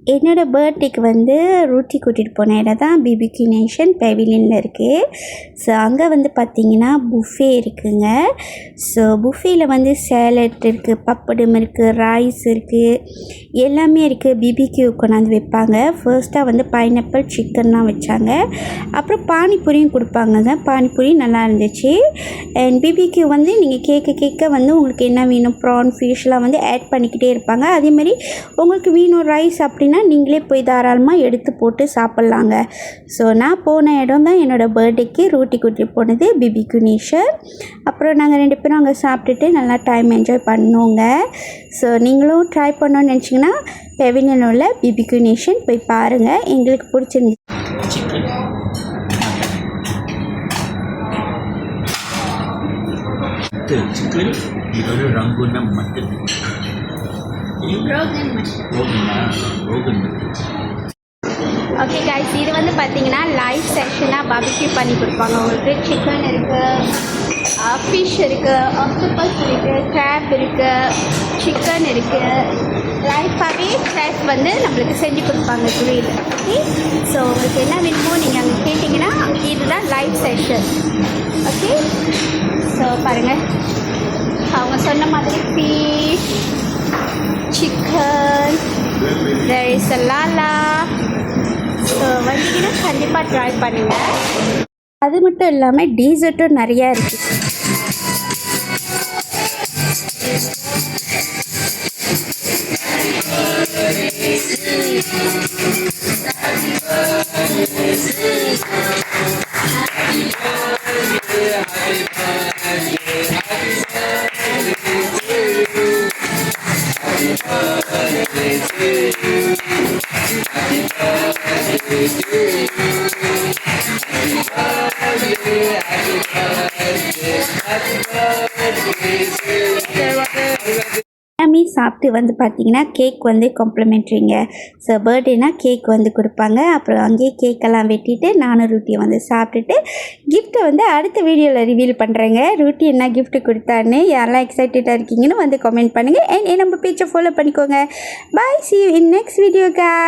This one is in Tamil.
என்னோடய பர்த்டேக்கு வந்து ரூட்டி கூட்டிகிட்டு போன இடம் தான் பிபிக்யூ நேஷன் பெவிலியனில் இருக்குது. ஸோ அங்கே வந்து பார்த்திங்கன்னா புஃபே இருக்குதுங்க. ஸோ புஃபேயில் வந்து சேலட் இருக்குது, பப்படம் இருக்குது, ரைஸ் இருக்குது, எல்லாமே இருக்குது. பிபிக்யூ கொண்டாந்து வைப்பாங்க. ஃபர்ஸ்ட்டாக வந்து பைனாப்பிள் சிக்கன்லாம் வச்சாங்க. அப்புறம் பானிபூரியும் கொடுப்பாங்கங்க. பானிபூரி நல்லா இருந்துச்சு. அண்ட் பிபிக்யூ வந்து நீங்கள் கேட்க வந்து உங்களுக்கு என்ன வேணும், ப்ரான் ஃபிஷ்லாம் வந்து ஆட் பண்ணிக்கிட்டே இருப்பாங்க. அதேமாதிரி உங்களுக்கு வேணும் ரைஸ் அப்படின்னா நீங்களே போய் தாராளமாக எடுத்து போட்டு சாப்பிட்லாங்க. ஸோ நான் போன இடம் தான் என்னோடய பர்த்டேக்கு ரூட்டி கூட்டிகிட்டு போனது பிபிக்யூ நேஷன். அப்புறம் நாங்கள் 2 பேரும் அங்கே சாப்பிட்டுட்டு நல்லா டைம் என்ஜாய் பண்ணோங்க. ஸோ நீங்களும் ட்ரை பண்ணணும்னு நினச்சிங்கன்னா பெவிலியனில் உள்ள பிபிக்யூ நேஷன் போய் பாருங்கள். எங்களுக்கு பிடிச்சிருந்து chicken இதோட ரங்குன்னா மட்டன் ஓகே கைஸ், இது வந்து பார்த்தீங்கன்னா லைவ் செஷனாக பாபிக்யூ பண்ணி கொடுப்பாங்க. உங்களுக்கு சிக்கன் இருக்குது, ஃபிஷ் இருக்குது, ஆக்டோபஸ் இருக்குது, கிராப் இருக்குது, சிக்கன் இருக்குது. லைஃபாகவே கிராப் வந்து நம்மளுக்கு செஞ்சு கொடுப்பாங்க கிரில். ஓகே, ஸோ உங்களுக்கு என்ன வேணுமோ நீங்கள் அங்கே கேட்டிங்கன்னா இதுதான் லைவ் செஷன். ஓகே, ஸோ பாருங்கள், அவங்க சொன்ன மாதிரி fish, chicken, there is a lala. So வந்தீங்கன்னா கண்டிப்பாக ட்ரை பண்ணுங்கள். அது மட்டும் இல்லாமல் டீசர்ட்டும் நிறையா இருக்குது. எல்லாமே சாப்பிட்டு வந்து பார்த்திங்கன்னா கேக் வந்து காம்ப்ளிமெண்ட்ரிங்க. ஸோ பர்த்டேனா கேக் வந்து கொடுப்பாங்க. அப்புறம் அங்கேயே கேக்கெல்லாம் வெட்டிட்டு நானும் ரூட்டியை வந்து சாப்பிட்டுட்டு கிஃப்ட்டை வந்து அடுத்த வீடியோவில் ரிவீல் பண்ணுறேங்க. ரூட்டி என்ன கிஃப்ட் கொடுத்தான்னு யாரெல்லாம் எக்ஸைட்டடாக இருக்கீங்கன்னு வந்து கமெண்ட் பண்ணுங்கள். அண்ட் நம்ம பேஜை ஃபாலோ பண்ணிக்கோங்க. பாய், see you in next video guys.